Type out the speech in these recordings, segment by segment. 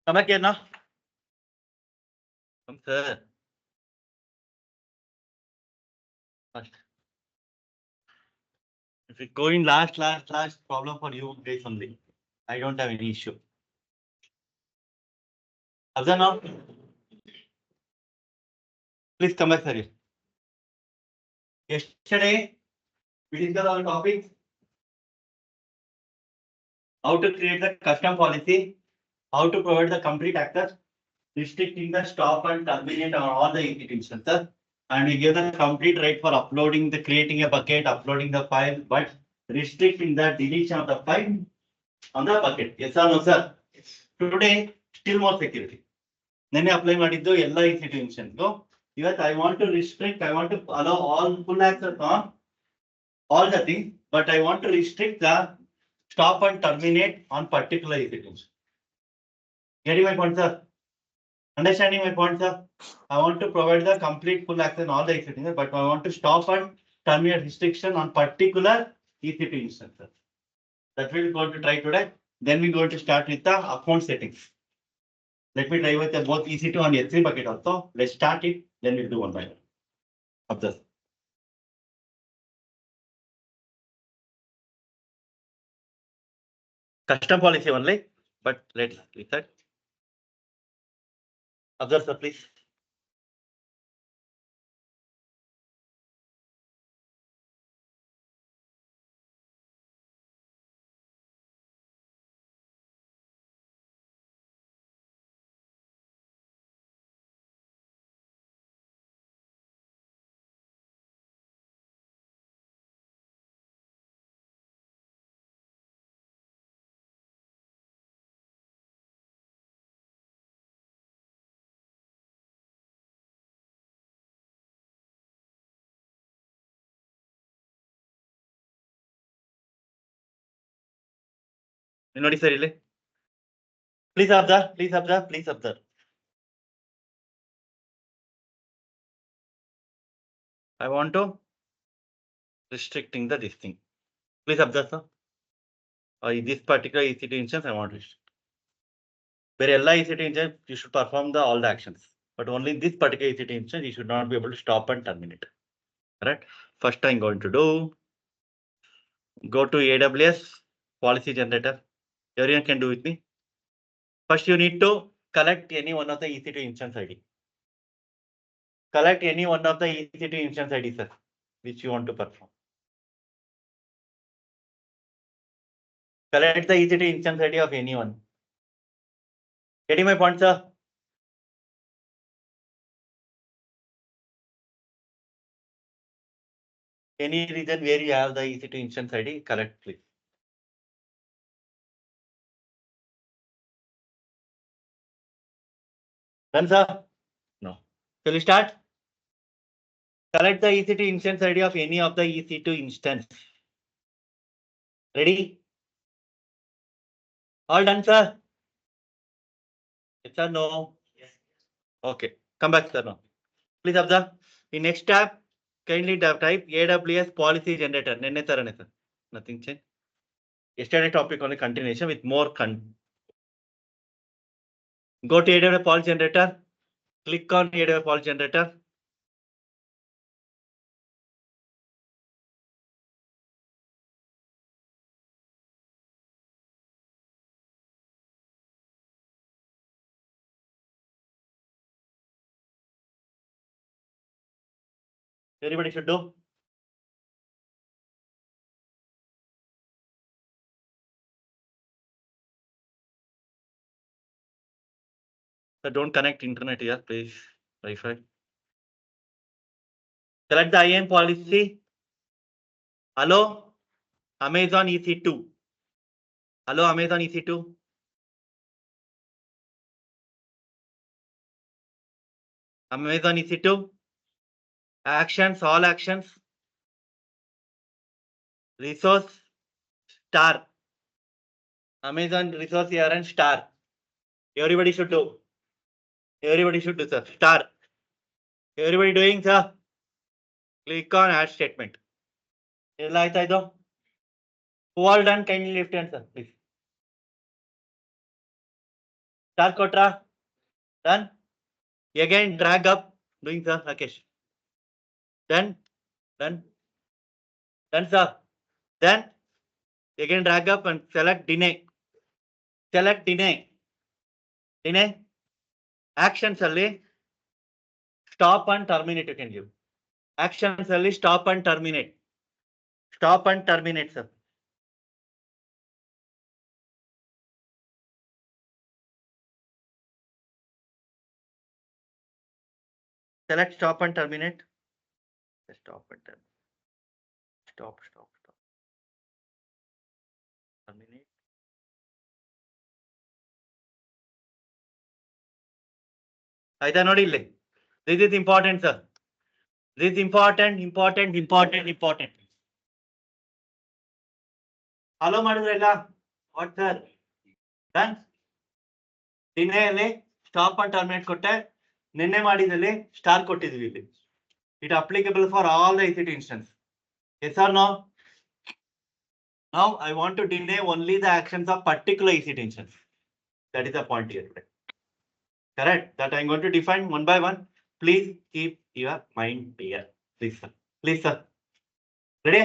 Come back here now. Come, sir. First. If you go in last problem for you guys only. I don't have any issue. Observe now. Please come back, sir. Yesterday, we discussed our topic. How to create the custom policy, how to provide the complete access, restricting the stop and terminate on all the instances, and we give the complete right for uploading the creating a bucket, uploading the file, but restricting the deletion of the file on the bucket. Yes or no, sir? Today, still more security. Then apply ಮಾಡಿದ್ದು ಎಲ್ಲ institutions. Yes, I want to restrict, I want to allow all full access on all the things, but I want to restrict the stop and terminate on particular institutions. Getting my point, sir? Understanding my point, sir? I want to provide the complete full access on all the institutions, but I want to stop and terminate restriction on particular EC2 instances. That we're going to try today. Then we're going to start with the account settings. Let me try with the both EC2 and S3 bucket also. Let's start it, then we'll do one by one. Observe. Custom policy only, but let's reset. Observe, sir, please. Nobody sir, really? Please observe, please observe, please observe. I want to restricting the this thing. Please observe, sir. This particular EC2 instance I want to restrict. Where all EC2 instance you should perform all the actions, but only this particular EC2 instance you should not be able to stop and terminate. Correct? First I'm going to do, go to AWS policy generator. Everyone can do with me. First you need to collect any one of the EC2 instance ID. Collect any one of the EC2 instance ID, sir, which you want to perform. Collect the EC2 instance ID of anyone. Getting my point, sir? Any region where you have the EC2 instance ID, collect, please. Done, sir? No. Shall we start? Collect the EC2 instance ID of any of the EC2 instance. Ready? All done, sir? Yes or no? Yes. Okay. Come back, sir, now. Please observe. In next tab, kindly type AWS policy generator. Nothing change. Yesterday topic only continuation with more Go to AWS policy generator. Click on AWS policy generator. Everybody should do. So don't connect internet here, please. Wi-Fi. Select the IAM policy. Hello, Amazon EC2. Hello, Amazon EC2. Amazon EC2. Actions, all actions. Resource star. Amazon resource here and star. Everybody should do. Everybody should do, sir. Star. Everybody doing, sir? Click on add statement. Who all done? Kindly lift hand, sir, please. Star Kotra. Done. Again, drag up. Doing sir, Rakesh. Done. Done. Done, sir. Then again drag up and select deny. Select deny. Deny. Actions only. Stop and terminate you can give. Actions only stop and terminate. Stop and terminate, sir. Select stop and terminate. Stop and terminate. Stop. Terminate. Aita nodi ille. This is important, sir. This is important. Follow ಮಾಡಿದ್ರಲ್ಲ what sir? Done. ದಿನೆಯಲ್ಲಿ stop and terminate ಕೊಟ್ಟೆ ನಿನ್ನೆ ಮಾಡಿದಲ್ಲಿ star ಕೊಟ್ಟಿದ್ವಿ ಇಲ್ಲಿ. It applicable for all the EC2 instance. Yes or no? Now I want to deny only the actions of particular EC2 instance. That is the point here. Correct. That I'm going to define one by one. Please keep your mind clear. Please, sir. Please, sir. Ready?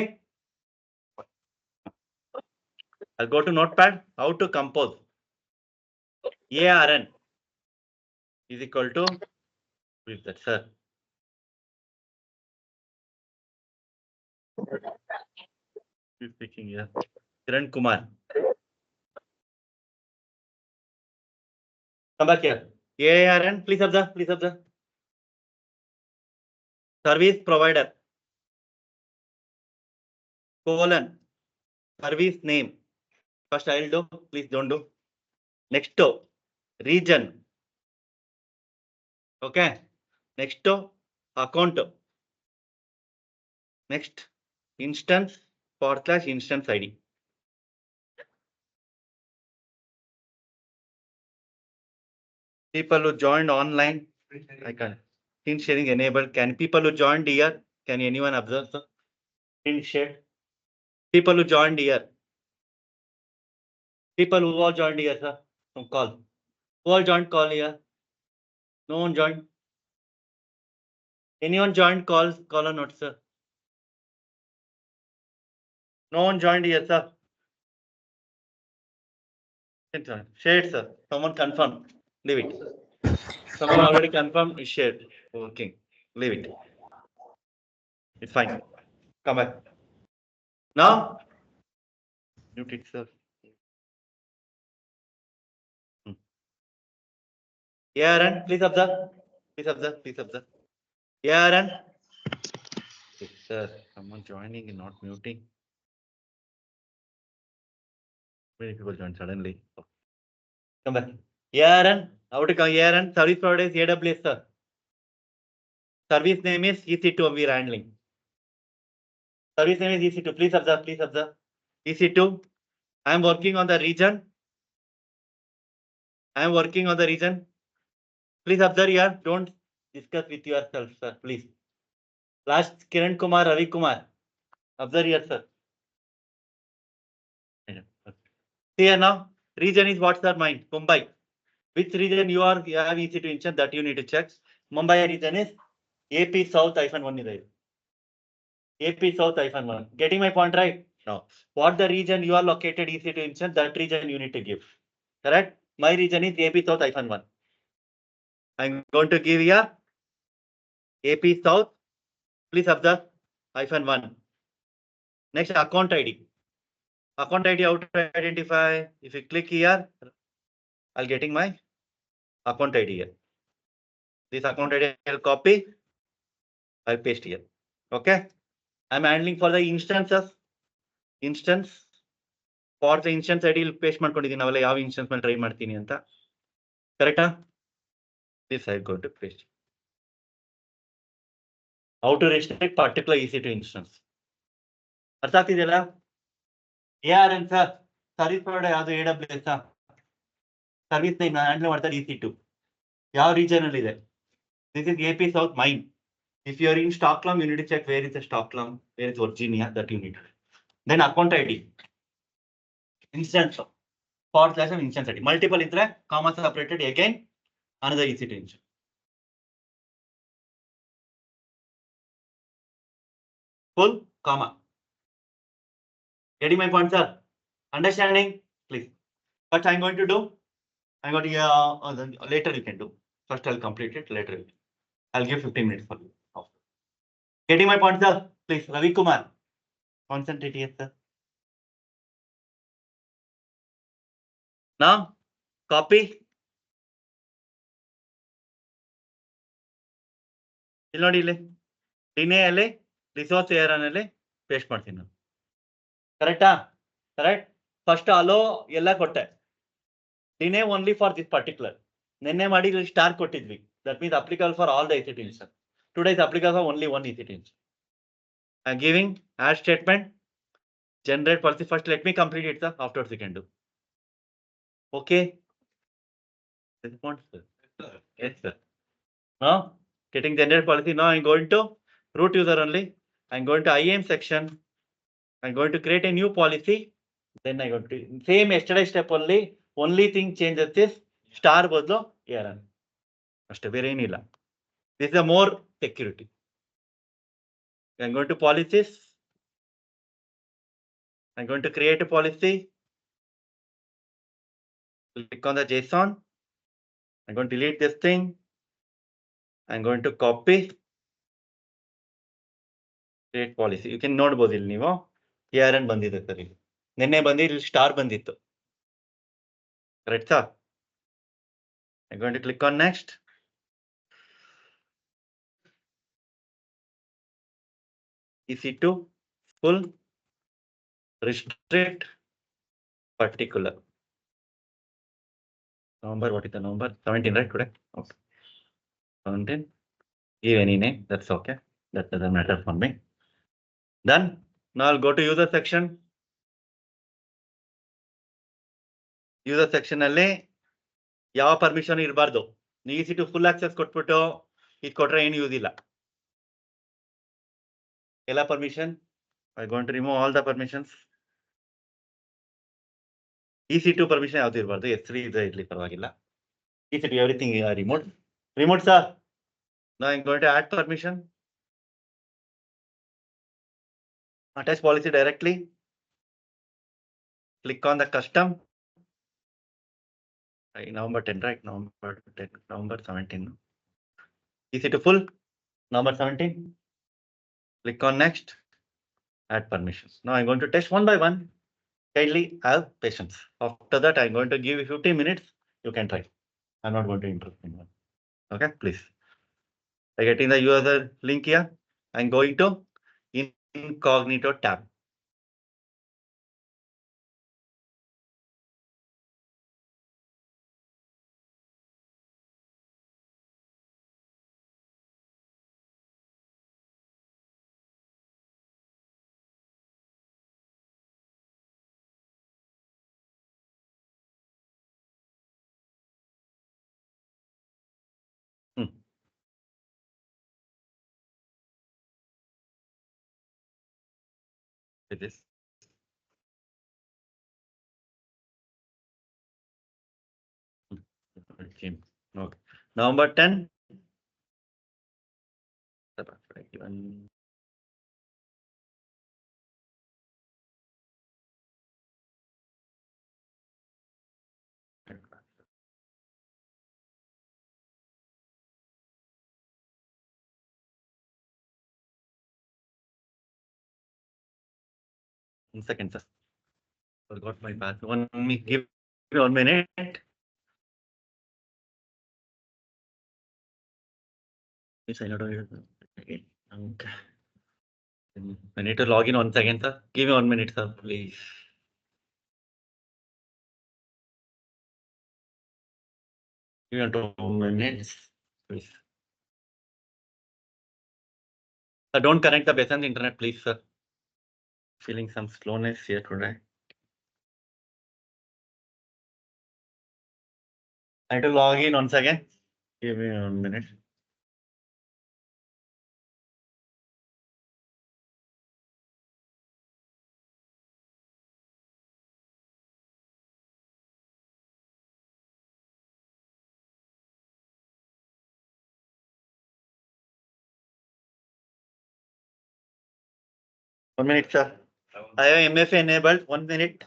I'll go to Notepad. How to compose? ARN is equal to with that, sir. Who's speaking here? Kiran Kumar. Come back here. ARN, please observe. Service provider. Colon. Service name. First I'll do. Please don't do. Next to region. Okay. Next to account. Next instance / instance ID. People who joined online, I can't. Screen sharing enabled. Can people who joined here? Can anyone observe, sir? Screen share. People who joined here. People who all joined here, sir. From call. Who all joined call here? No one joined. Anyone joined call or not, sir? No one joined here, sir. Share it, sir. Someone confirm. Leave it. Someone already confirmed. Share. Okay. Leave it. It's fine. Come back. Now, mute it, sir. ARN, please observe. ARN. Yes, sir. Someone joining and not muting. Many people joined suddenly. Come back. ARN. How to come? ARN. Service provider is AWS, sir. Service name is EC2 we are handling. Service name is EC2. Please observe. EC2. I am working on the region. Please observe here. Don't discuss with yourself, sir. Please. Last Kiran Kumar, Ravi Kumar. Observe here, sir. Here now. Region is what's our mind? Mumbai. Which region you have EC2 instance that you need to check. Mumbai region is AP South -1 is there. AP South -1. Getting my point right? No. What the region you are located EC2 instance, that region you need to give. Correct? My region is AP South -1. I'm going to give here AP South. Please observe -1. Next account ID. Account ID, how to identify? If you click here, I'll getting my account ID here. This account ID I'll copy. I'll paste here. Okay. I'm handling for the instances. For the instance ID ಇಲ್ಲಿ paste ಮಾಡ್ಕೊಂಡಿದ್ದೀನಿ ನಾವೆಲ್ಲ ಯಾವ instance ಮೇಲೆ try ಮಾಡ್ತೀನಿ ಅಂತ. ಕರೆಕ್ಟಾ? This I go to paste. How to restrict particular EC2 instance. ಅರ್ಥ ಆಗ್ತಿದೆಯಲ್ಲ? ARN sir. Service provider ಯಾವುದು AWS ಸರ್ವಿಸ್ ನೇಮ್ ಹ್ಯಾಂಡಲ್ ಮಾಡ್ತಾರೆ EC2. ಯಾವ ರೀಜನ್ ಅಲ್ಲಿ ಇದೆ? This is AP South mine. If you are in Stockholm, you need to check where is the Stockholm, where is Virginia, that you need. Then account ID. Instance. / and instance ID. Multiple is comma separated again another EC2 instance. Full comma. Getting my point, sir? Understanding, please. What I'm going to do, I'm going to later you can do. First I'll complete it. Later I'll give 15 minutes for you. Getting my point, sir? Please, Ravi Kumar. Concentrate here, sir. Now, copy. ಇಲ್ಲಿ ನೋಡಿ ಇಲ್ಲಿ ಡಿನೇ ಅಲ್ಲಿ resource air ಅನ್ನಲ್ಲಿ paste ಮಾಡ್ತೀನಿ ನಾನು. ಕರೆಕ್ಟಾ? Correct. First hello ಎಲ್ಲ ಕೊಟ್ಟೆ. ಡಿನೇ only for this particular. ನಿನ್ನೆ ಮಾಡಿ ಇಲ್ಲಿ ಸ್ಟಾರ್ ಕೊಟ್ಟಿದ್ವಿ. That means applicable for all the EC2 instance. Today is applicable for only one EC2 instance. I'm giving add statement. Generate policy first. Let me complete it, sir. Afterwards, you can do. Okay. Response, sir. Yes, sir. Now, getting generate policy. Now, I'm going to root user only. I'm going to IAM section. I'm going to create a new policy. Then I'm going to same yesterday step only. Only thing changes is star ಬದಲು error. ಅಷ್ಟೇ ಬೇರೆ ಏನಿಲ್ಲ. This is a more security. I'm going to policies. I'm going to create a policy. Click on the JSON. I'm going to delete this thing. I'm going to copy. Create policy. You can ನೋಡಬಹುದು ಇಲ್ಲಿ ನೀವು ARN ಬಂದಿದೆ sir ಇಲ್ಲಿ. ನಿನ್ನೆ ಬಂದಿ ಇಲ್ಲಿ star ಬಂದಿತ್ತು. Correct sir? I'm going to click on next. EC2 full restrict particular. November, what is the number? 17, right? Today? Okay. 17. Give any name. That's okay. That doesn't matter for me. Done. Now I'll go to user section. User section ಅಲ್ಲಿ ಯಾವ permission ಇರಬಾರ್ದು. ನೀವು EC2 full access ಕೊಟ್ಬಿಟ್ಟು ಇದು ಕೊಟ್ರೆ ಏನು use ಇಲ್ಲ. ಎಲ್ಲ permission. I'm going to remove all the permissions. EC2 permission ಯಾವ್ದು ಇರಬಾರ್ದು. S3 ಇರ್ಲಿ ಪರವಾಗಿಲ್ಲ. EC2 everything remote. Remote sir. Now I'm going to add permission. Attach policy directly. Click on the custom. November 10, right? November 10, November 17. EC2 full. November 17. Click on next. Add permissions. Now I'm going to test one by one. Kindly have patience. After that, I'm going to give you 15 minutes. You can try. I'm not going to interrupt anyone. Okay, please. I get in the user link here. I'm going to incognito tab. With this. Okay. November 10. One second, sir. Forgot my path. Give me 1 minute. Yes, I know again. Okay. I need to log in 1 second, sir. Give me 1 minute, sir, please. Give me 2 minutes, please. Sir, don't connect the base on the internet, please, sir. Feeling some slowness here today. I need to log in once again. Give me 1 minute. 1 minute, sir. I have MFA enabled. 1 minute.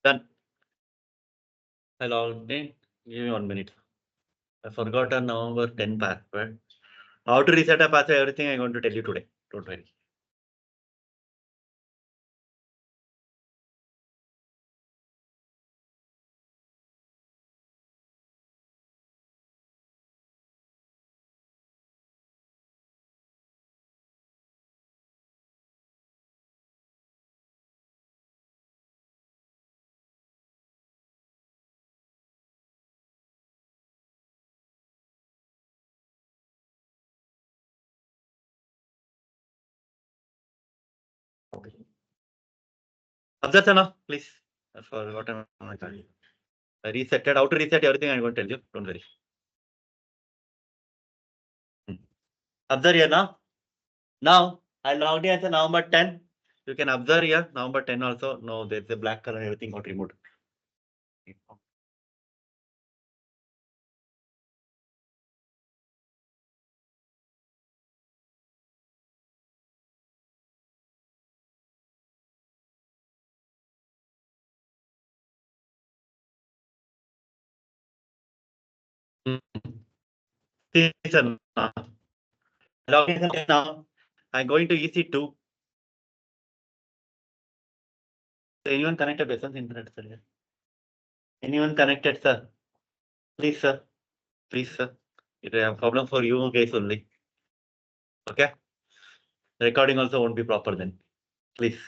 Done. I logged in. Give me 1 minute. I forgot a November 10 password. How to reset a password, everything I'm going to tell you today. Don't worry. Okay. Abdasana, please. I forgot my card. I resetted. How to reset everything I'm going to tell you. Don't worry. Observe here now. Now I logged in as a November 10. You can observe here November 10 also. No, there's a black color, everything got removed. See, sir, now. Log in now. I'm going to EC2. Anyone connected business internet, sir? Anyone connected, sir? Please, sir. Please, sir. It is a problem for you guys only. Okay. Recording also won't be proper then. Please.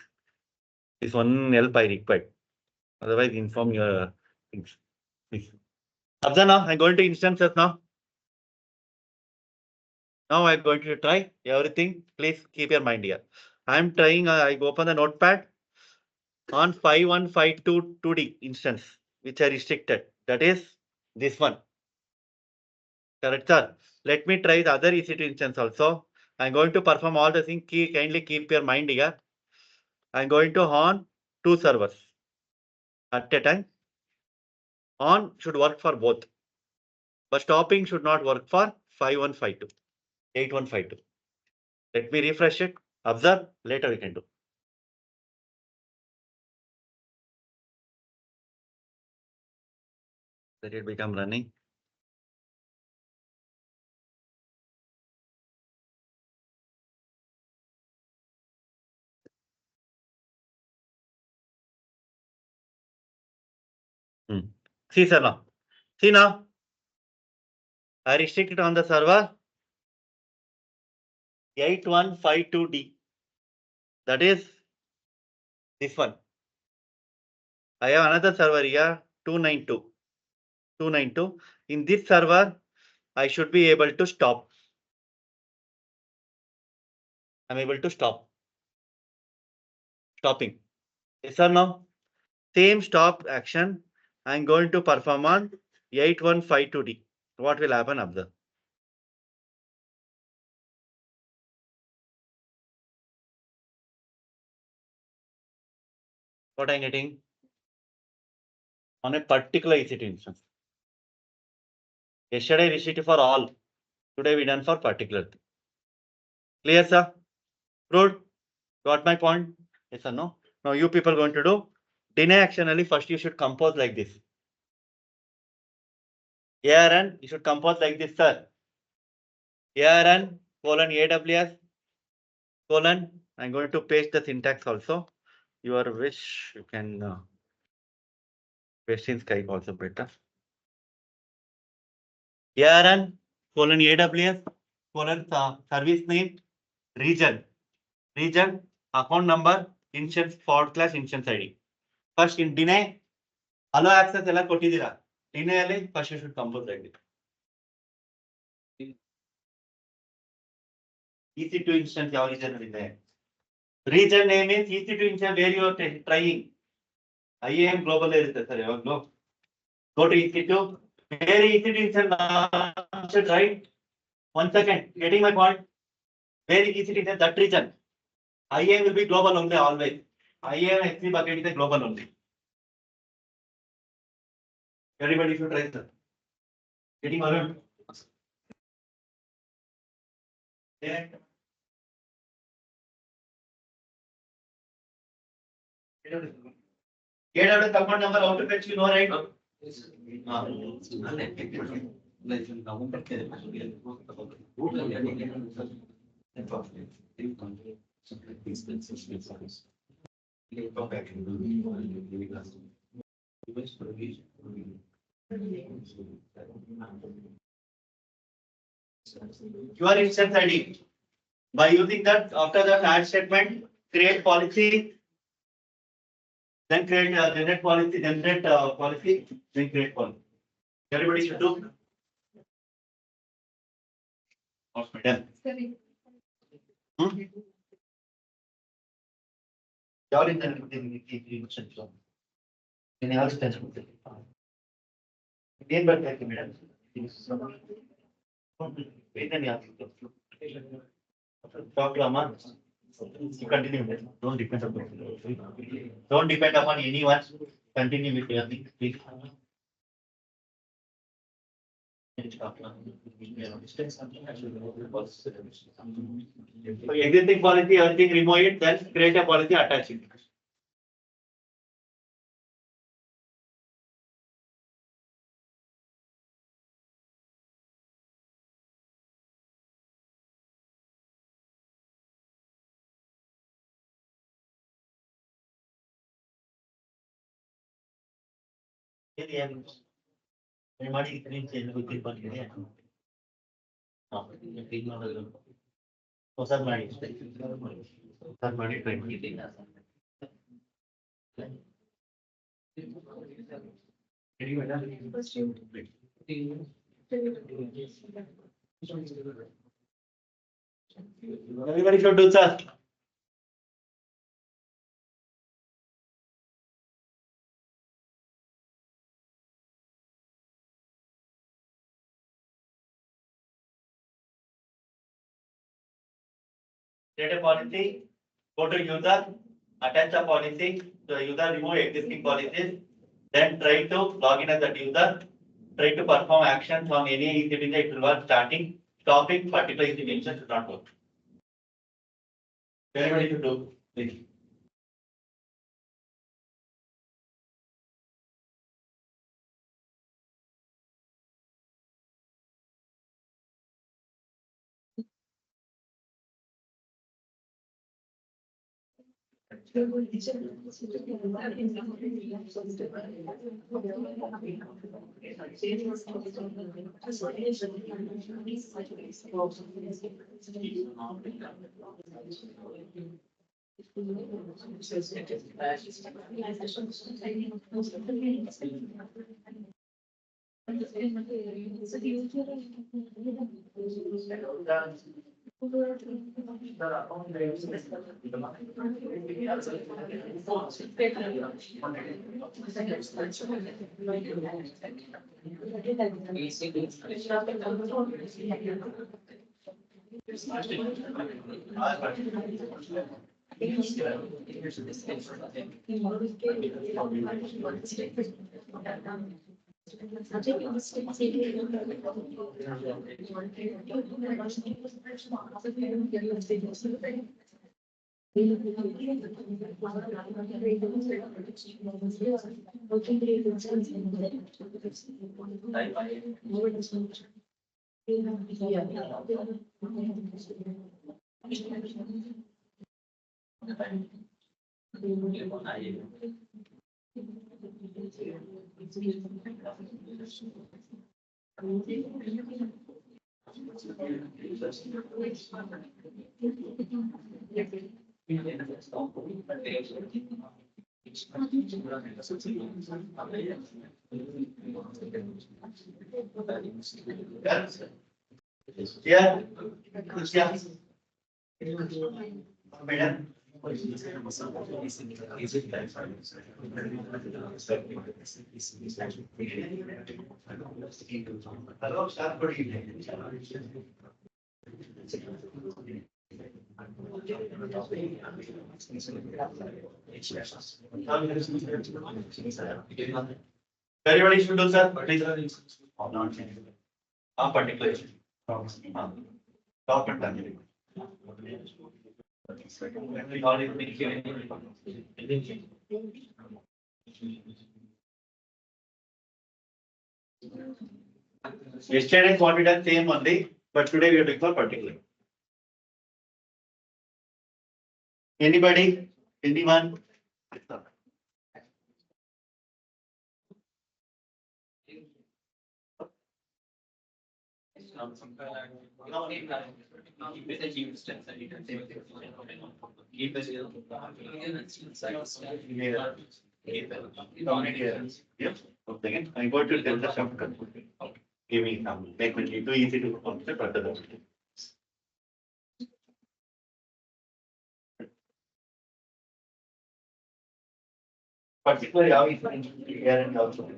This one help I required. Otherwise, inform your things. Please. Abza now, I'm going to instances now. Now I'm going to try everything. Please keep your mind here. I'm trying, I open the notepad on 5152 2D instance, which are restricted. That is this one. Correct, sir. Let me try the other EC2 instance also. I'm going to perform all the things. Kindly keep your mind here. I'm going to on 2 servers at a time. On should work for both, but stopping should not work for 5152, 8152. Let me refresh it. Observe. Later we can do. Let it become running. See, sir, now. See now. I restrict it on the server 8152D. That is this one. I have another server here 292. 292. In this server, I should be able to stop. I'm able to stop. Stopping. Yes or no? Same stop action I'm going to perform on 8152D. What will happen? Observe. What I'm getting? On a particular EC2 instance. Yesterday restricted for all. Today we done for particular. Clear, sir? Good. Got my point? Yes or no? Now you people going to do deny actionally. First you should compose like this. ARN, you should compose like this, sir. ARN colon AWS colon. I'm going to paste the syntax also. Your wish, you can paste in Skype also better. ARN colon AWS colon service name region account number instance / instance ID. First in deny allow access ಎಲ್ಲ ಕೊಟ್ಟಿದ್ದೀರಾ. Deny ಅಲ್ಲಿ first you should compose like this. EC2 instance ಯಾವ region ಇದೆ? Region name is EC2 instance where you are trying. IAM global ಇರುತ್ತೆ sir ಯಾವಾಗಲೂ. Go to EC2. Where EC2 instance should write. 1 second. Getting my point? Where EC2 instance that region. IAM will be global only always. IAM XC bucket is a global only. Everybody should try, sir. Getting around. Yeah. Get out the command number, how to fetch, you know, right? Your instance ID. By using that, after the add statement, create policy, then create generate policy, policy, then create policy. Everybody should do. Done. Y'all in the again, but madam. Talk to Aman. You continue. Don't depend upon anyone. Continue with your thing. Please. Existing policy, everything remove it, then create a policy, attach it. ಮಾಡಿ ಹೊಸದ್ ಮಾಡಿ try ಮಾಡಿ everybody should do, sir. Create a policy, go to user, attach a policy, the user remove existing policies, then try to log in as that user, try to perform actions on any ECD, it will work starting, stopping, particular ECD should not work. Everybody should do, please. Yeah. Madam. Hello, start. Everybody should do, sir. Please. Particular issue. Top and down. Yesterday what we done same only, but today we are doing for particular. Anybody? Anyone? Yep. Okay. I'm going to tell the shortcut. Give me some. Make it too easy to concept. Particularly how is here and also.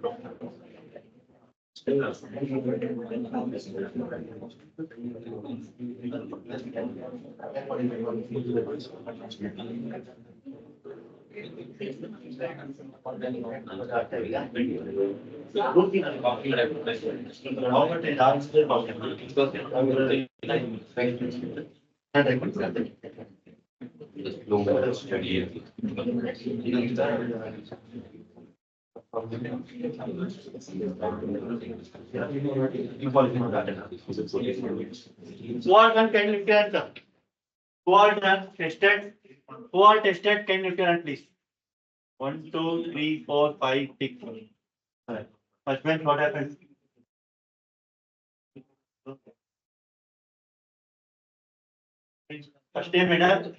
Who are done, can you answer? Who are done, tested? Who are tested, can you answer please? 1, 2, 3, 4, 5, 6. First one, what happened? First name, madam.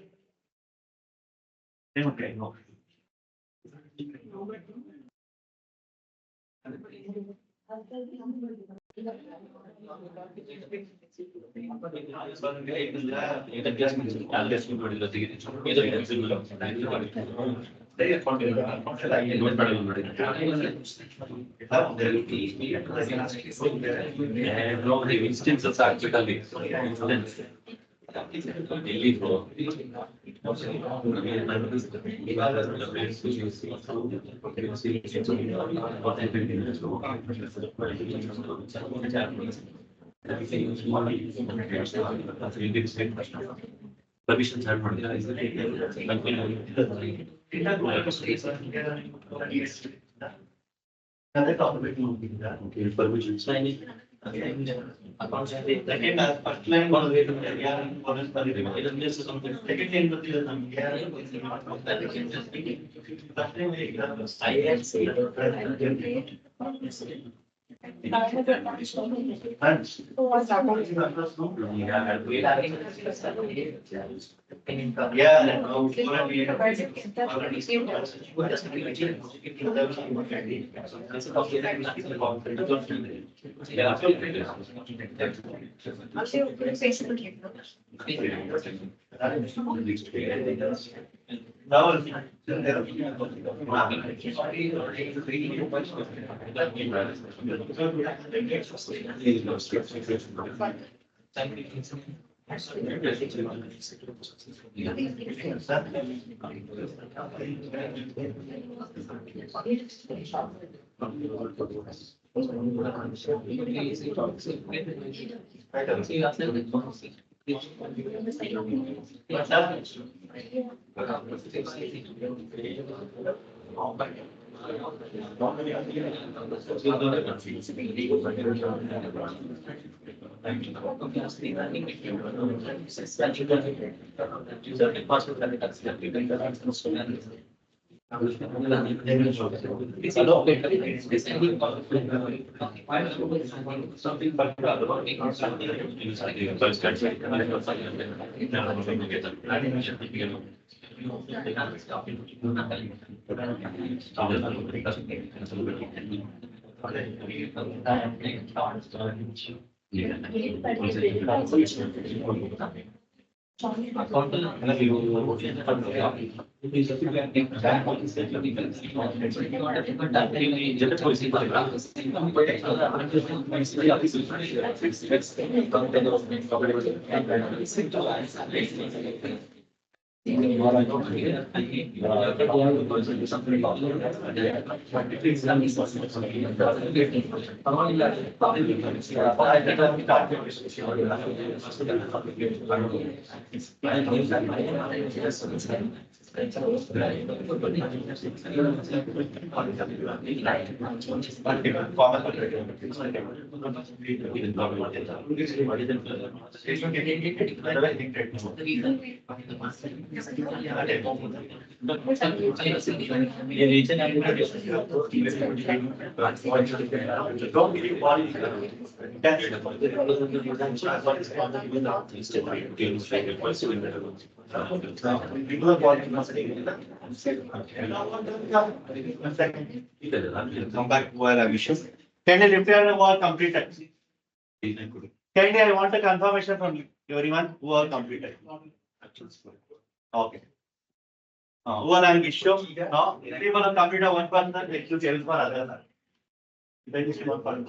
Okay, no. Permissions are Come back to our issue. Can you lift your work completed? Can I want a confirmation from everyone who are completed? Okay. Who are an issue? No, people have completed 1%, they choose for others. That is one part.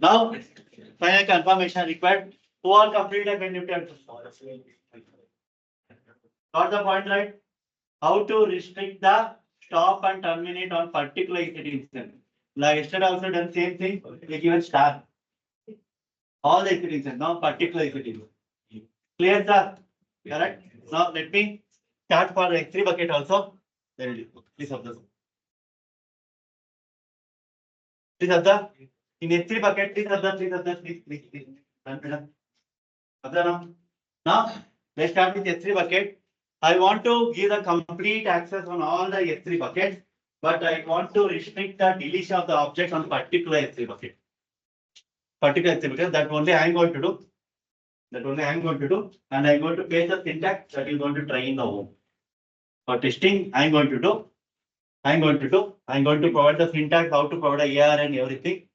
Now, final confirmation required. Who all completed when you can? Got the point, right? How to restrict the stop and terminate on particular instance. Like yesterday also done same thing. We given star. All the instances, now particular instance. Clear the correct? Now let me start for the X3 bucket also. Then please observe. Please observe. In S3 bucket, please observe, please. Observe now, let's start with S3 bucket. I want to give the complete access on all the S3 buckets, but I want to restrict the deletion of the object on particular S3 bucket. Particular S3 bucket, that only I am going to do. And I'm going to paste the syntax that is going to try in the home. For testing, I'm going to provide the syntax, how to provide a AR and everything.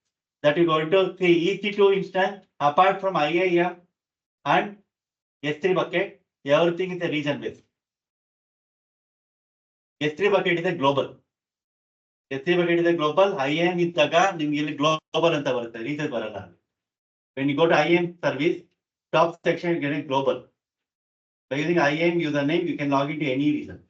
That is going to say EC2 instance, apart from IAM and S3 bucket, everything is a region based. S3 bucket is a global. IAM is the global and region. When you go to IAM service, top section, you get a global. By using IAM username, you can log into any region.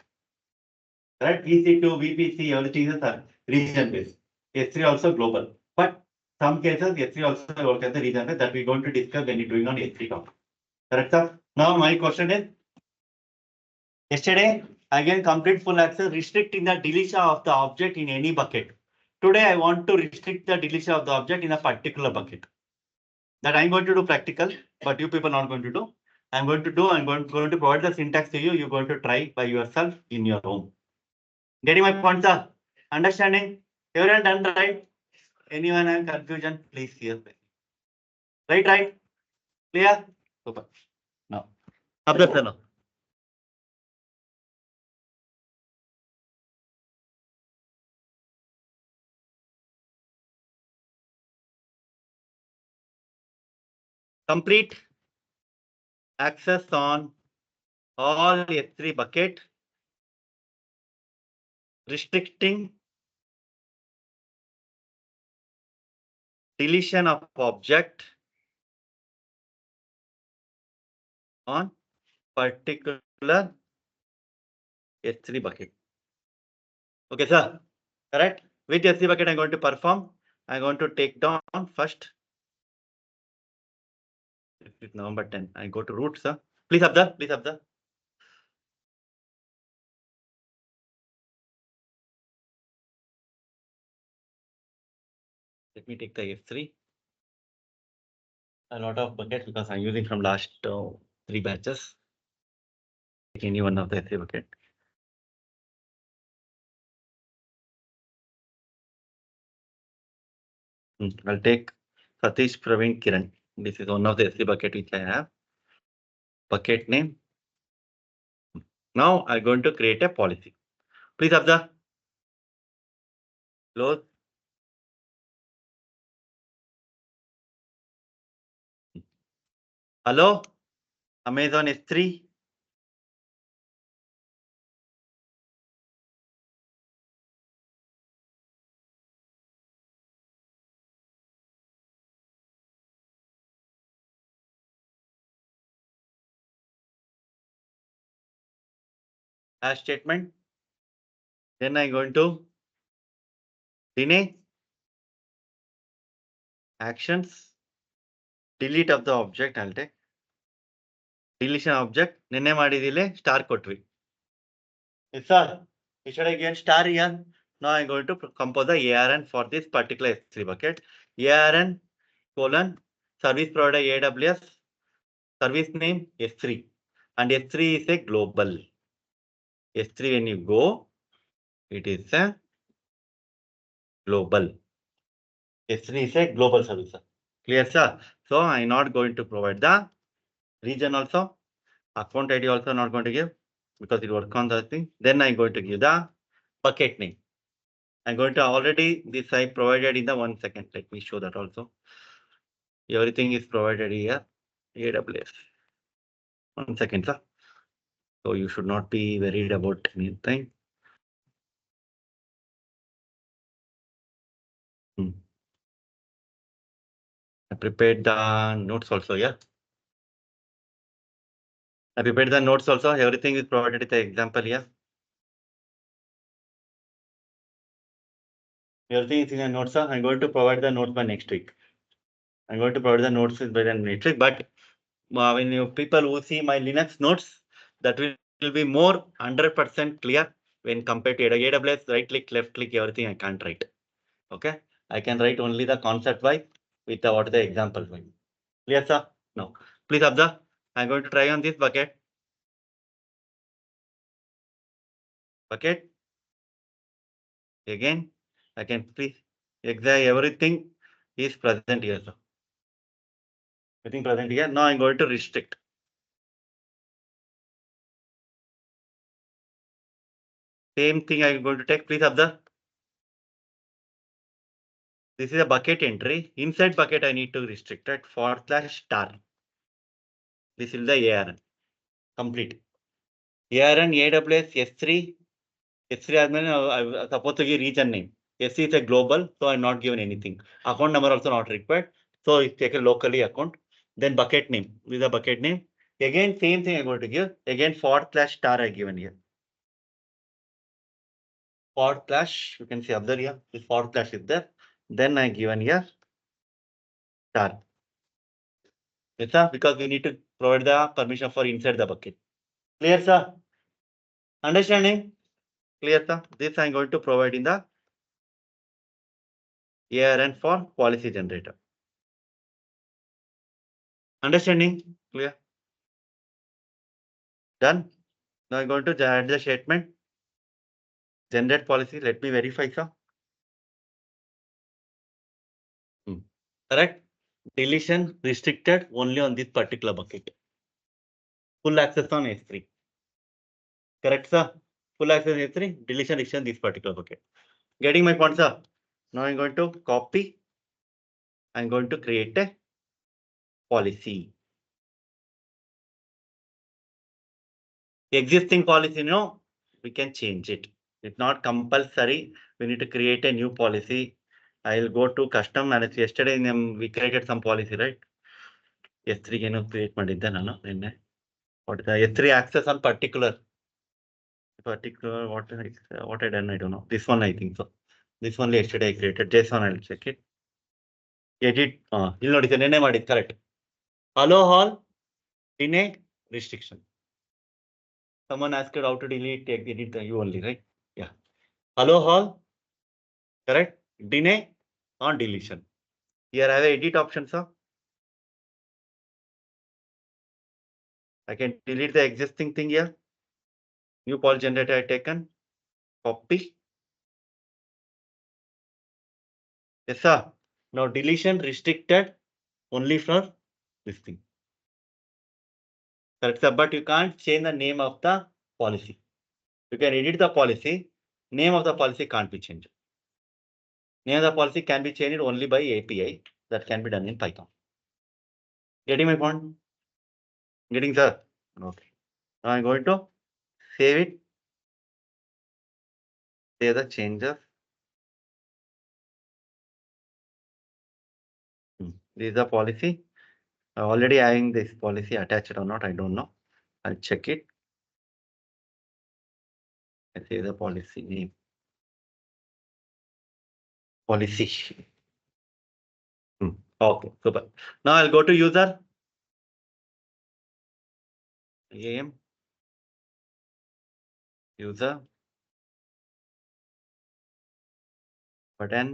Right? EC2, VPC, everything is a region based. S3 also global. But some cases, S3 also work as a region based that we're going to discuss when you're doing on S3 count. Correct, sir? Now, my question is, yesterday Again, complete full access, restricting the deletion of the object in any bucket. Today, I want to restrict the deletion of the object in a particular bucket. That I'm going to do practical, but you people are not going to do. I'm going to provide the syntax to you. You're going to try by yourself in your home. Getting my point, sir? Understanding? Everyone done right? Anyone have confusion? Please hear. Right? Clear? Super. Now, observe now. Complete access on all S3 bucket, restricting deletion of object on particular S3 bucket. Okay, sir. Correct? Which S3 bucket I'm going to perform? I'm going to take down first. It's November 10. I go to root, sir. Please observe. Let me take the S3. A lot of buckets because I'm using from last 3 batches. Take any one of the S3 bucket. I'll take Satish, Praveen, Kiran. This is one of the S3 bucket which I have. Bucket name. Now I'm going to create a policy. Please observe. Close. Hello, Amazon S3. Hash statement. Then I'm going to deny actions. Delete of the object. I'll take deletion object. Nene madidile star kotvi. Yes, sir. Should I get star here? Now I'm going to compose the ARN for this particular S3 bucket. ARN colon service provider AWS service name S3 and S3 is a global. S3 when you go, it is a global. S3 is a global service. Clear, sir? So I'm not going to provide the region also. Account ID also not going to give because it work on the thing. Then I'm going to give the bucket name. I'm going to already this I provided in the 1 second. Let me show that also. Everything is provided here. AWS. 1 second, sir. So you should not be worried about anything. I prepared the notes also, yeah. I prepared the notes also. Everything is provided in the example here. Everything is in the notes, sir. I'm going to provide the notes by next week. I'm going to provide the notes by the next week. But when you people who see my Linux notes, that will be more 100% clear when compared to AWS. Right click, left click, everything I can't write. Okay, I can write only the concept wise with the what the example wise. Clear, sir? No. Please observe. I'm going to try on this bucket. Bucket. Again, I can please exact everything is present here, sir. Everything present here. Now I'm going to restrict. Same thing I'm going to take. Please observe. This is a bucket entry. Inside bucket, I need to restrict it /star. This is the ARN. Complete. ARN AWS S3. S3 I'm supposed to give region name. S3 is a global, so I'm not given anything. Account number also not required. So it's take a locally account. Then bucket name. This is the bucket name. Again, same thing I'm going to give. Again, /star I given here. /, you can see observe here. This / is there. Then I given here star. Yes, sir, because we need to provide the permission for inside the bucket. Clear, sir? Understanding? Clear, sir? This I'm going to provide in the ARN for policy generator. Understanding? Clear? Done? Now I'm going to add the statement. Generate policy. Let me verify, sir. Correct? Deletion restricted only on this particular bucket. Full access on S3. Correct, sir? Full access on S3, deletion restriction this particular bucket. Getting my point, sir? Now I'm going to copy. I'm going to create a policy. The existing policy, no, we can change it. It's not compulsory. We need to create a new policy. I'll go to custom manage. Yesterday we created some policy, right? S3 create ಮಾಡಿದ್ದೆ ನಾನು ನಿನ್ನೆ. What is the S3 access on particular what I done, I don't know. This one I think so. This one yesterday I created. JSON, I'll check it. Edit. You'll notice the name it correct. Allow all deny restriction. Someone asked how to delete, edit the you only, right? Yeah. Allow all, correct? Deny on deletion. Here I have a edit option, sir. I can delete the existing thing here. New policy generator I taken. Copy. Yes, sir. Now deletion restricted only for this thing. Correct, sir. But you can't change the name of the policy. You can edit the policy. Name of the policy can't be changed. Name of the policy can be changed only by API. That can be done in Python. Getting my point? Getting, sir? Okay. Now I'm going to save it. Save the changes. This is the policy. Already having this policy attached or not, I don't know. I'll check it. I save the policy name. Policy. Okay, super. Now I'll go to user. IAM. User. Button.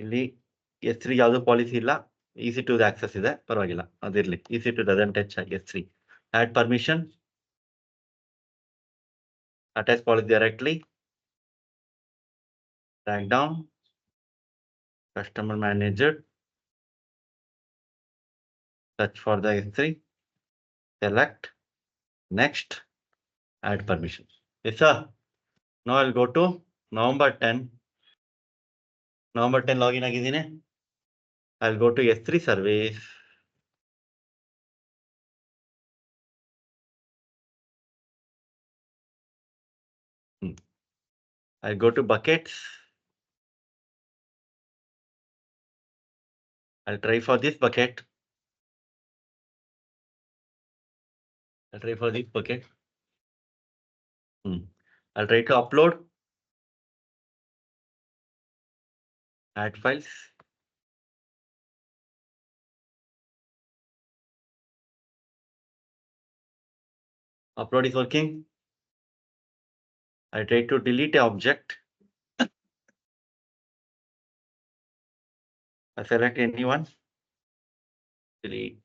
ಇಲ್ಲಿ S3 ಯಾವುದು policy ಇಲ್ಲ. EC2 access ಇದೆ, ಪರವಾಗಿಲ್ಲ, ಅದಿರಲಿ. EC2 doesn't touch S3. Add permission. Attach policy directly. Drag down. Customer manager. Search for the S3. Select. Next. Add permission. Yes, sir. Now I'll go to November 10. November 10 login ಆಗಿದ್ದೀನಿ. I'll go to S3 service. I'll go to buckets. I'll try for this bucket. I'll try for this bucket. I'll try to upload. Add files. Upload is working. I try to delete an object. I select anyone. Delete.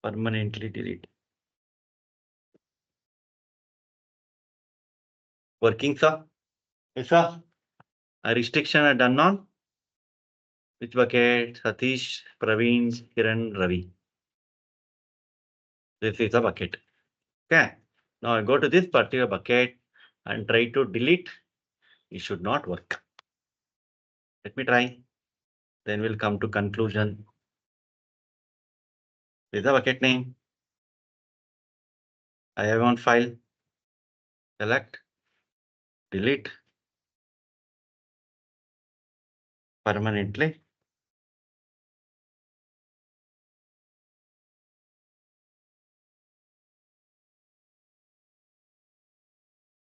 Permanently delete. Working, sir? Yes, sir. A restriction are done on which bucket? Satish, Praveen, Kiran, Ravi. This is a bucket. Okay. Now I go to this particular bucket and try to delete. It should not work. Let me try. Then we'll come to conclusion. This is the bucket name. I have one file. Select. Delete. Permanently.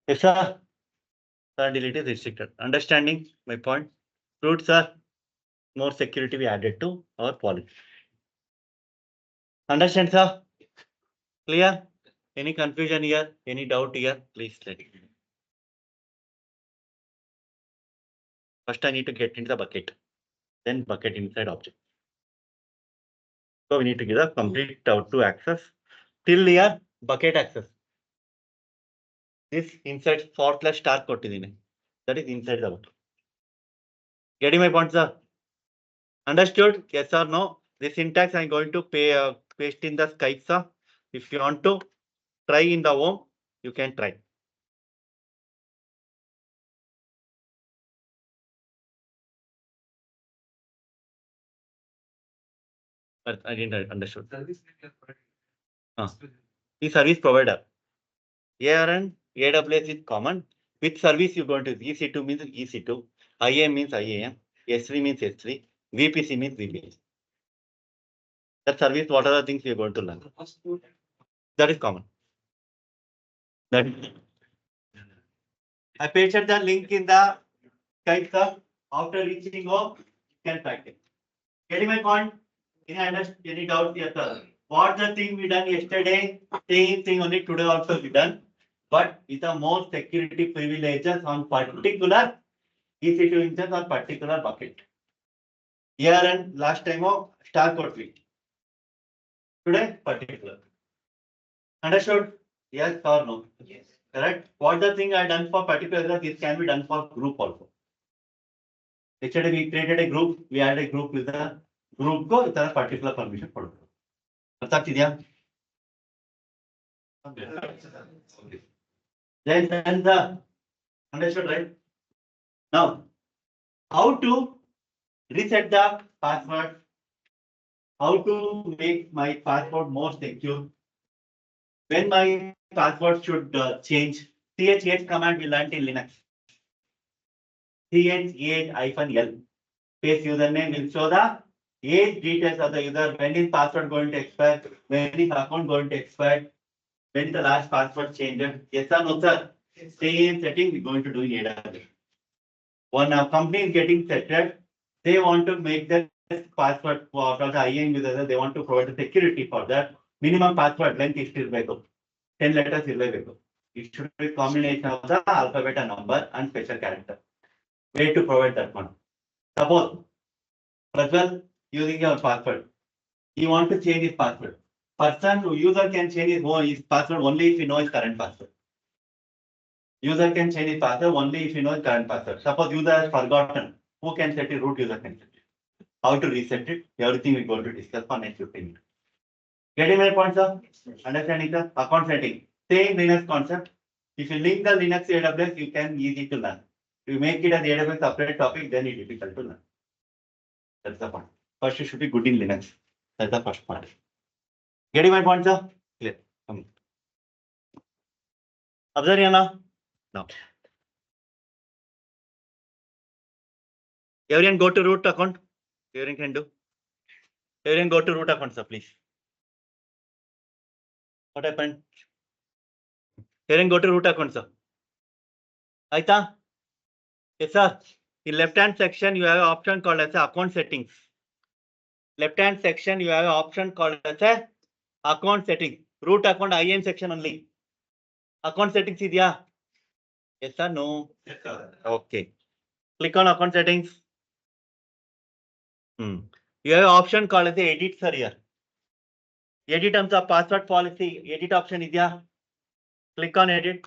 Yes, sir. Sir, delete is restricted. Understanding my point? Fruit, sir. more security we added to our policy. Understand, sir? Clear? Any confusion here? Any doubt here? Please let me know. First, I need to get into the bucket, then bucket inside object. So we need to give a complete out to access till here bucket access. This inside /star ಕೊಟ್ಟಿದ್ದೀನಿ. That is inside the bucket. Getting my point, sir? Understood? Yes or no? This syntax I'm going to paste in the Skype, sir. If you want to try in the home, you can try. But I didn't understood. The service provider. ARN, AWS is common. Which service you going to use? EC2 means EC2. IAM means IAM. S3 means S3. VPC means VPC. That service, what are the things we are going to learn? That is common. That is. I pasted the link in the Skype, sir. After reaching home, you can practice. Getting my point? Any doubts here, sir? What the thing we done yesterday? Same thing only today also we done, but with the more security privileges on particular EC2 instance or particular bucket. Here and last time of star code week. Today particular. Understood? Yes or no? Yes. Correct. What the thing I done for particular, this can be done for group also. Yesterday we created a group. We added a group with the group go with a particular permission for. Then the understood, right? Now, how to reset the password? How to make my password more secure? When my password should change? CH command we learned in Linux. CH-L space username will show the age details of the user. When is password going to expire? When is account going to expire? When is the last password changed? Yes or no, sir? Same setting we're going to do in AWS. When a company is getting settled, they want to make the password for the IAM user. They want to provide the security for that. Minimum password length is 10 letters. It should be a combination of the alphabet and number and special character. Way to provide that one. Suppose Prajwal using your password. He wants to change his password. User can change his password only if he knows his current password. User can change his password only if he knows current password. Suppose user has forgotten. Who can set it? Root user can set it. How to reset it? Everything we're going to discuss for next 15 minutes. Getting my point, sir? Understanding the account setting. Same Linux concept. If you link the Linux to AWS, you can easy to learn. If you make it as AWS separate topic, then it's difficult to learn. That's the point. First, you should be good in Linux. That's the first point. Getting my point, sir? Clear. Observe Yana. No. Everyone go to root account. Everyone can do. Everyone go to root account, sir, please. What happened? Everyone go to root account, sir. Aita? Yes, sir. In left-hand section, you have an option called as account settings. Left-hand section, you have an option called as account settings. Root account IAM section only. Account settings is yeah. Yes or no? Yes, sir. Okay. Click on account settings. You have an option called as edit, sir, here. Edit terms of password policy. Edit option is yeah. Click on edit.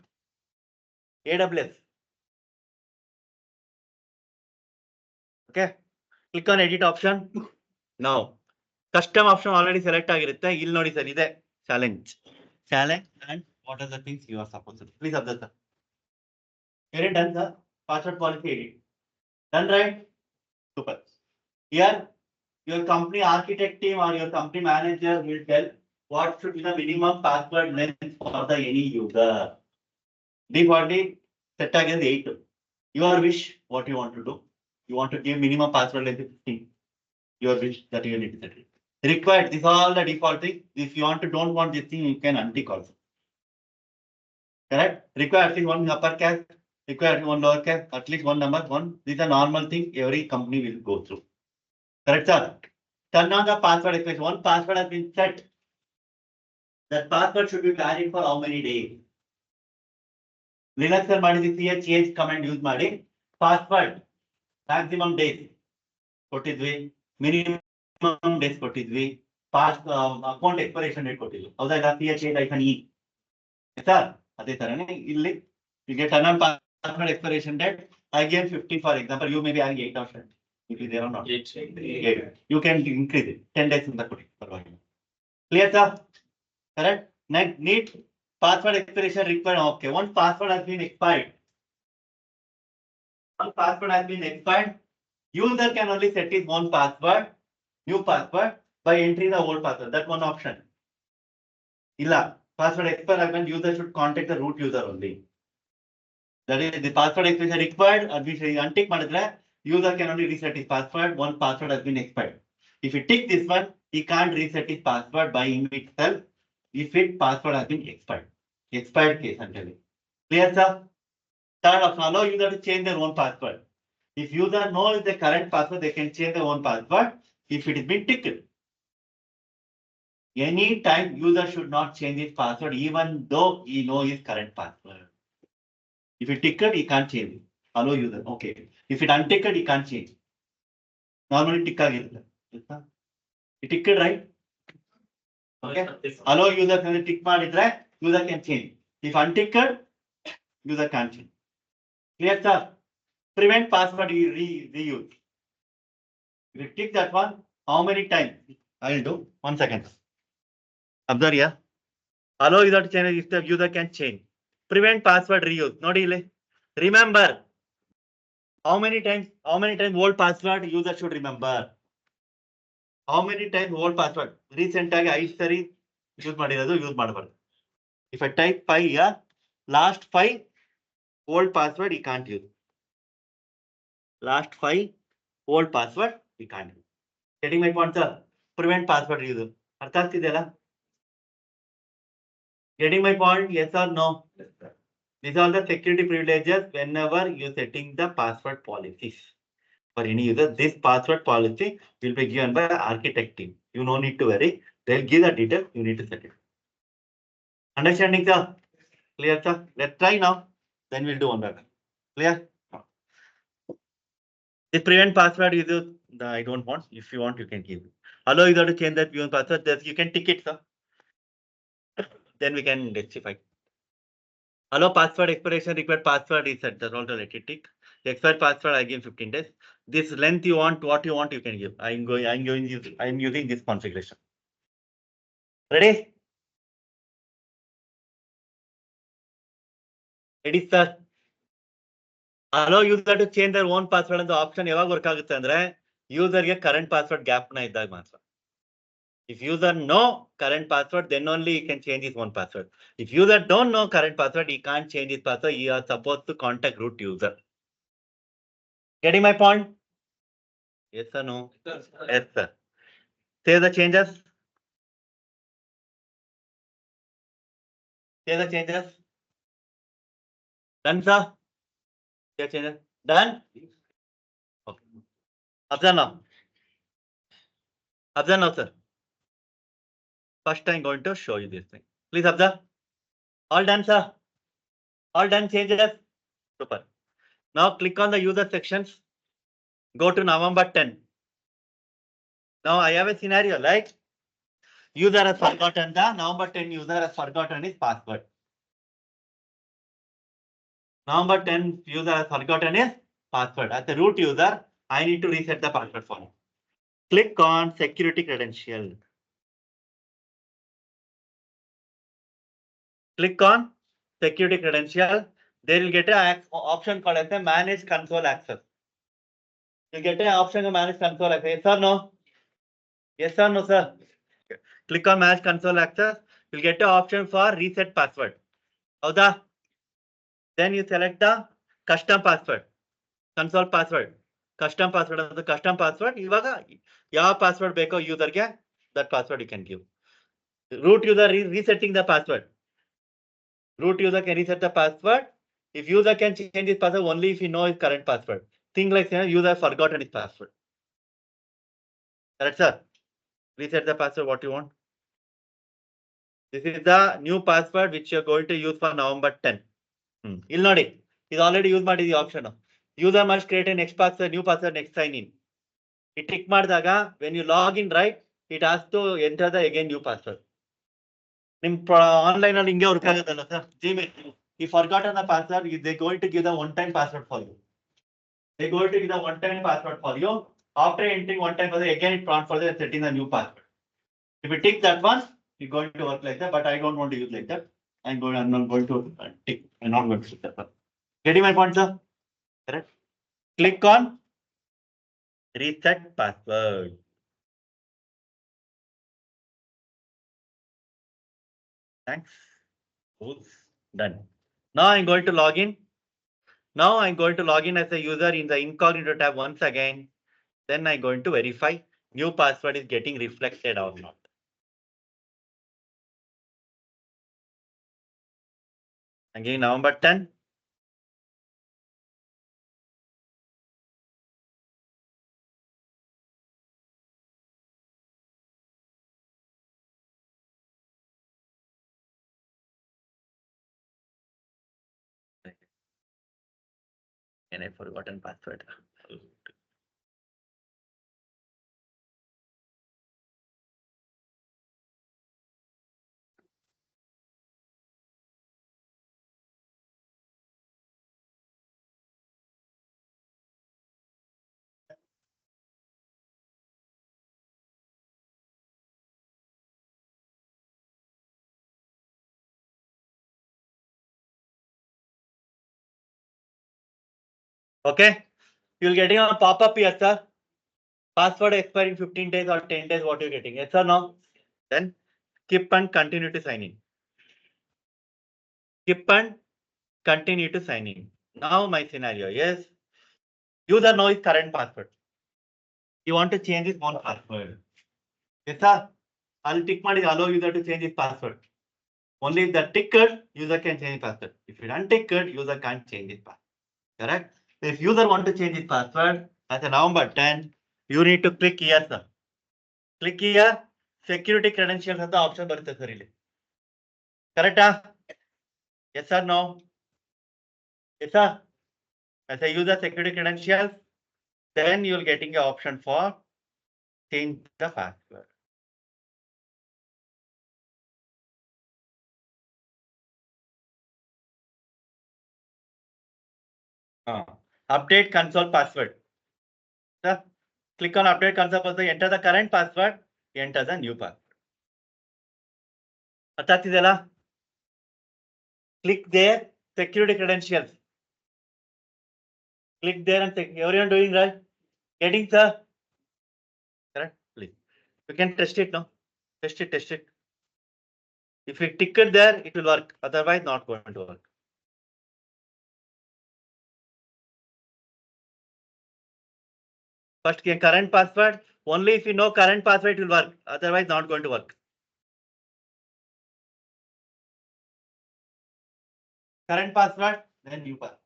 AWS. Okay. Click on edit option. Now, custom option already select ಆಗಿರುತ್ತೆ. ಇಲ್ಲಿ ನೋಡಿ sir ಇದೆ challenge. Challenge and what are the things you are supposed to do? Please observe, sir. Here done, sir. Password policy edit. Done, right? Super. Here, your company architect team or your company manager will tell what should be the minimum password length for the any user. Defaultly set against 8. Your wish, what you want to do. You want to give minimum password length 15. Your wish that you need to set it. Required, these are all the default things. If you don't want this thing, you can untick also. Correct? Required thing one uppercase, required one lowercase, at least one number, one. These are normal thing every company will go through. Correct, sir? Turn on the password expression. One password has been set. That password should be valid for how many days? Linux ಮಾಡಿಸಿ change command use ಮಾಡಿ password maximum days ಕೊಟ್ಟಿದ್ವಿ, minimum days ಕೊಟ್ಟಿದ್ವಿ, pass account ಎಕ್ಸ್ಪೈರೇಷನ್ date ಕೊಟ್ಟಿದ್ವಿ. ಹೌದಾ? CH8-E sir ಅದೇ ತರನೇ ಇಲ್ಲಿ you get an password expiration date. I gave 50 for example. You may be having 8 options. If you there or not, 8. You can increase it 10 days in the ಕೊಡಿ ಪರವಾಗಿಲ್ಲ. Clear, sir? Correct. Next, need password expiration required. Okay, one password has been expired. One password has been expired. User can only set his own password, new password, by entering the old password. That one option. Illa password expire when user should contact the root user only. That is the password expiration required. Untick ಮಾಡಿದ್ರೆ user can only reset his password. One password has been expired. If you tick this one, he can't reset his password by himself. If it password has been expired. Expired case until. Clear, sir? Third option, allow user to change their own password. If user knows the current password, they can change their own password if it is been ticked. Any time user should not change his password even though he knows his current password. If it ticked, he can't change it. Allow user. Okay. If it unticked, he can't change. Normally tick ಆಗಿರುತ್ತೆ. It ticked, right? Okay. Allow user can tick ಮಾಡಿದ್ರೆ user can change. If unticked, user can't change. Clear, sir? Prevent password reuse. If you tick that one, how many times? I will do. 1 second. Observe here. Allow user to change if the user can change. Prevent password reuse. Not really. Remember how many times old password user should remember. How many times old password? Recent ಆಗಿ 5 ಸರಿ use ಮಾಡಿರೋದು use ಮಾಡಬಾರ್ದು. If I type 5 here, last 5 old password he can't use. Last 5 old password he can't use. Getting my point, sir? Prevent password reuse. ಅರ್ಥ ಆಗ್ತಿದೆಯಲ್ಲ? Getting my point? Yes or no? Yes, sir. These are the security privileges whenever you're setting the password policies. For any user, this password policy will be given by architect team. You no need to worry. They'll give the detail. You need to set it. Understanding, sir? Clear, sir? Let's try now. Then we'll do one by one. Clear? This prevent password is I don't want. If you want, you can give. Allow user to change that prevent password. You can tick it, sir. Then we can rectify. Allow password expiration required password is set. That's also let it tick. The expired password I give 15 days. This length you want, what you want, you can give. I'm using this configuration. Ready? Ready, sir? Allow user to change their own password and the option ಯಾವಾಗ work ಆಗುತ್ತೆ ಅಂದ್ರೆ user ಗೆ current password gap ನ ಇದ್ದಾಗ ಮಾತ್ರ. If user know current password, then only he can change his own password. If user don't know current password, he can't change his password. He is supposed to contact root user. Getting my point? Yes or no? Yes, sir. Say the changes. Say the changes. Done, sir? Say changes. Done? Okay. Observe now. Observe now, sir. First I'm going to show you this thing. Please observe. All done, sir? All done changes? Super. Now click on the user sections. Go to November 10. Now I have a scenario like user has forgotten the November 10 user has forgotten his password. November 10 user has forgotten his password. As a root user, I need to reset the password for him. Click on security credential. Click on security credential. There will get an option called as a manage console access. You get an option to manage console access. Yes or no? Yes or no, sir? Click on manage console access. You'll get an option for reset password. Howda? Then you select the custom password, console password, custom password. The custom password, ಇವಾಗ ಯಾವ password ಬೇಕೋ user ಗೆ that password you can give. Root user is resetting the password. Root user can reset the password. If user can change his password only if he knows his current password. Thing like user forgotten his password. Correct, sir? Reset the password what you want. This is the new password which you're going to use for November 10. You'll not it. It's already used ಮಾಡಿ the option. User must create a next password, new password, next sign in. It tick ಮಾಡಿದಾಗ when you log in, right, it has to enter the again new password. ನಿಮ್ online ಅಲ್ಲಿ ಹಿಂಗೆ work ಆಗುತ್ತಲ್ಲ sir Gmail. You forgotten the password, they're going to give the one-time password for you. They're going to give the one-time password for you. After entering one-time password, again it prompts for the setting the new password. If you tick that one, it's going to work like that, but I don't want to use like that. I'm not going to tick. I'm not going to tick that one. Getting my point, sir? Correct. Click on reset password. Thanks. Oops. Done. Now I'm going to log in. Now I'm going to log in as a user in the incognito tab once again. Then I'm going to verify new password is getting reflected or not. Again, November 10. And I forgotten password. Okay. You'll getting a pop-up here, sir. Password expiring 15 days or 10 days, what you're getting? Yes or no? Then skip and continue to sign in. Skip and continue to sign in. Now my scenario, yes. User knows his current password. You want to change his own password. Yes, sir. I'll tick my allow user to change his password. Only if the ticket user can change password. If you don't ticket, user can't change his password. Correct? If user want to change his password as a November 10, you need to click here, sir. Click here. Security credentials ಅಂತ option ಬರುತ್ತೆ sir ಇಲ್ಲಿ. Correct? Yes or no? Yes, sir. As a user security credentials, then you're getting an option for change the password. Update console password. Sir, click on update console password, enter the current password, enter the new password. ಅರ್ಥ ಆಗ್ತಿದೆಯಲ್ಲ? Click there, security credentials. Click there and everyone doing right? Getting, sir? Correct? Please. You can test it now. Test it. If you tick it there, it will work. Otherwise, not going to work. First, current password. Only if you know current password, it will work. Otherwise, not going to work. Current password, then new password.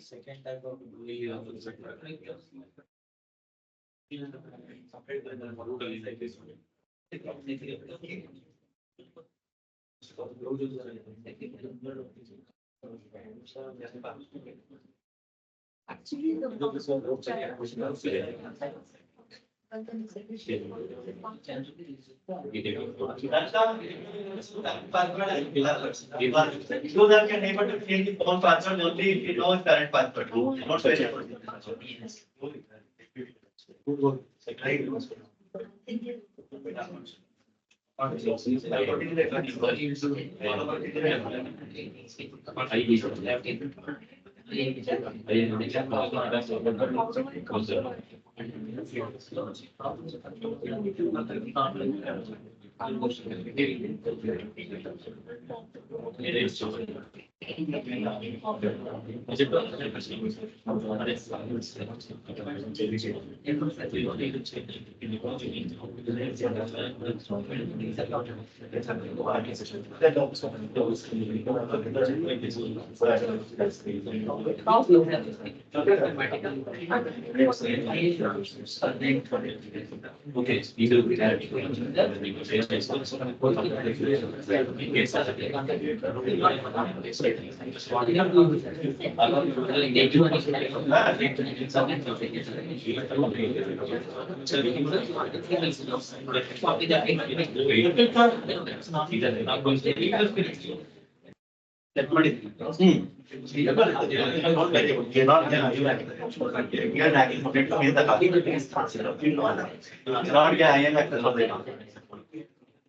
Second type of actually, User can able to change his own password only if he knows current password. Not special.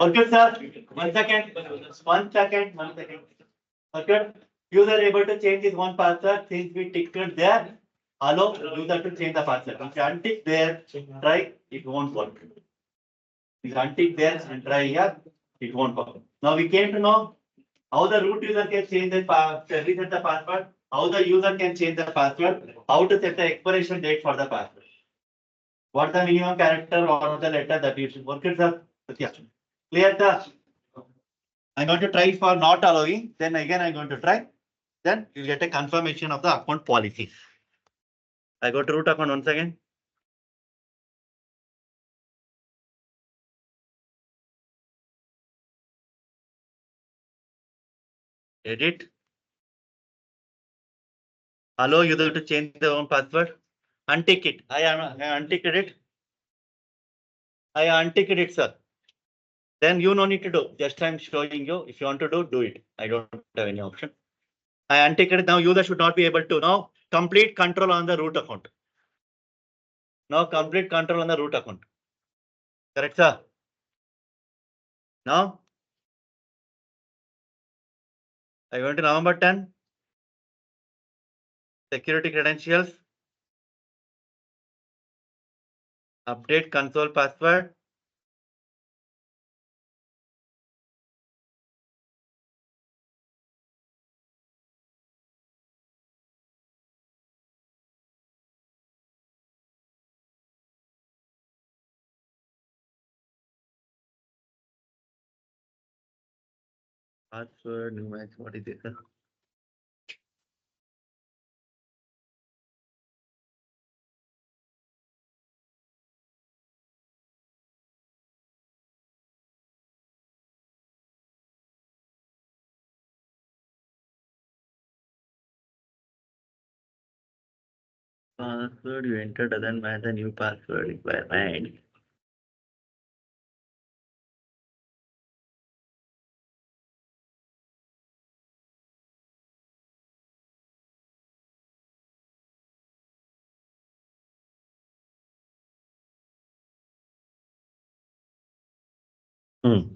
Okay, sir. 1 second. 1 second. 1 second. Okay. User able to change his own password since we ticked there. Allow user to change the password. If you untick there, try, it won't work. If you untick there and try here, it won't work. Now we came to know how the root user can change the reset the password, how the user can change the password, how to set the expiration date for the password. What the minimum character or the letter that you should work it, sir? Yeah. Clear, sir? I'm going to try for not allowing, then again I'm going to try. Then you'll get a confirmation of the account policies. I go to root account once again. Edit. Allow user to change their own password. Untick it. I unticked it. I unticked it, sir. Then you no need to do. Just I'm showing you. If you want to do it. I don't have any option. I unticked it. Now user should not be able to. Now complete control on the root account. Now complete control on the root account. Correct, sir? Now I went to November 10. Security credentials. Update console password. Password, new match, what is it? Password you entered doesn't match the new password requirement.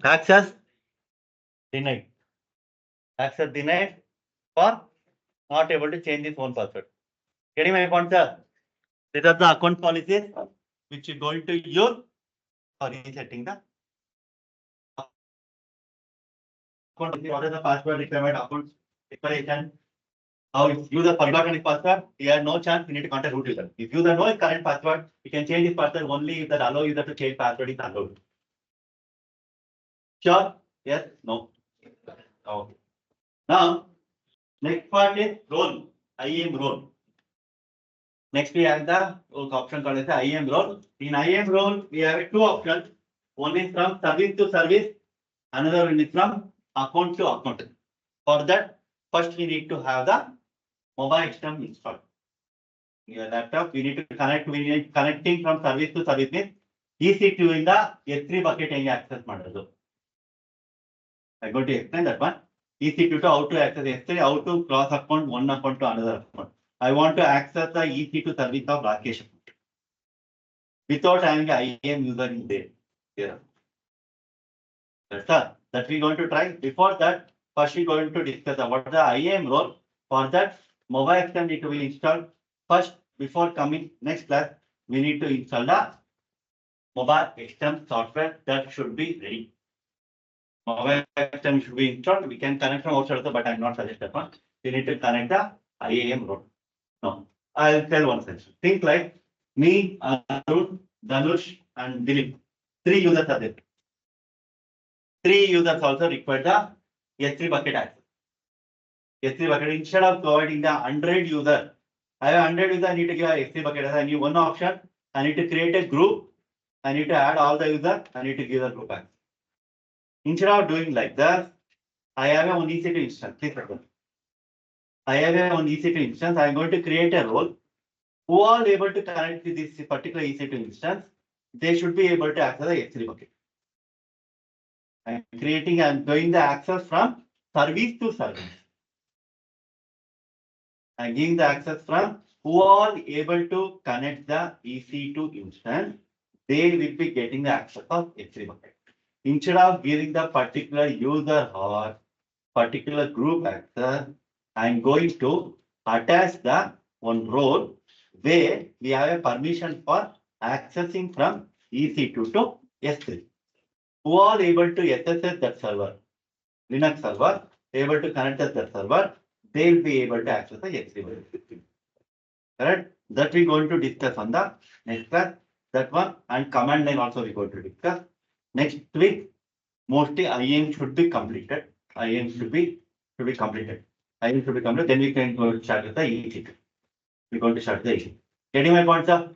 Access denied. Access denied for not able to change his own password. Getting my point, sir? These are the account policies which you're going to use for resetting the account. What is the password requirement account expiration? Now, if user forgotten his password, he has no chance. You need to contact root user. If user knows his current password, he can change his password only if that allow user to change password is allowed. Sure? Yes? No? Okay. Now, next part is role. IAM role. Next, we have the option called as the IAM role. In IAM role, we have two options. One is from service to service. Another one is from account to account. For that, first we need to have the mobile system installed. Your laptop, we need to connect. We need connecting from service to service means EC2 in the S3 bucket any access ಮಾಡೋದು. I'm going to explain that one. EC2 to how to access S3, how to cross account one account to another account. I want to access the EC2 service of Rakesh without having an IAM user in there. Here. That's all. That we're going to try. Before that, first we're going to discuss about the IAM role. For that, mobile extension need to be installed. First, before coming next class, we need to install the mobile extension software that should be ready. Mobile extension should be installed. We can connect from outside also, but I'm not suggesting that one. We need to connect the IAM role. No, I'll tell one section. Think like me, Arun, Dhanush, and Dilip. 3 users are there. 3 users also require the S3 bucket access. S3 bucket, instead of providing the 100 user, I have 100 user, I need to give a S3 bucket. I need one option. I need to create a group. I need to add all the users. I need to give the group access. Instead of doing like that, I have a one EC2 instance. Please remember. I have a one EC2 instance. I'm going to create a role. Who are able to connect with this particular EC2 instance, they should be able to access the S3 bucket. I'm doing the access from service to service. I'm giving the access from who are able to connect the EC2 instance, they will be getting the access of S3 bucket. Instead of giving the particular user or particular group access, I'm going to attach the one role where we have a permission for accessing from EC2 to S3. Who are able to SSH that server, Linux server, able to connect to that server, they will be able to access the S3. Correct? That we're going to discuss on the next class. That one and command line also we're going to discuss. Next week, mostly IAM should be completed. IAM should be completed. IAM should be completed. Then we can go start with the EC2. We're going to start the EC2. Getting my point, sir?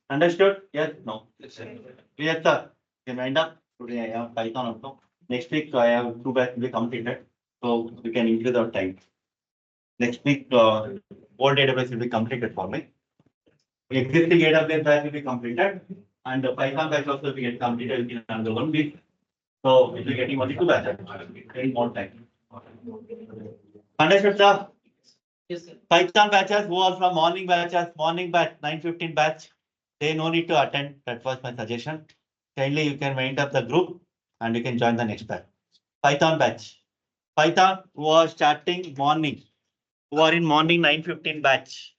Understood? Yes? No? Yes, sir. You mind up? Today I have Python also. Next week I have 2 batches will be completed. So we can increase our time. Next week, all database will be completed for me. Existing AWS batch will be completed, and the Python batch also will get completed in another 1 week. So we'll be getting only 2 batches. Getting more time. Understood, sir? Yes, sir. Python batches who are from morning batch, 9:15 batch. They no need to attend. That was my suggestion. Kindly you can wind up the group and you can join the next batch. Python batch. Python who are starting morning, who are in morning 9:15 batch.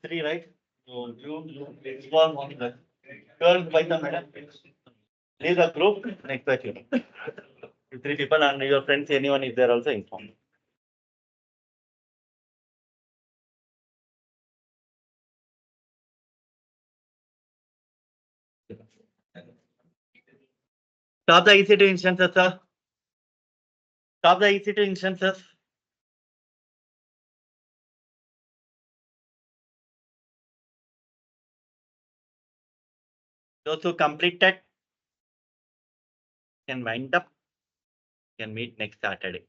Three, right? So you one morning batch. 12 Python madam. Leave the group, next batch. 3 people and your friends, anyone is there also inform. Stop the EC2 instances, sir. Stop the EC2 instances. Those who completed can wind up, can meet next Saturday.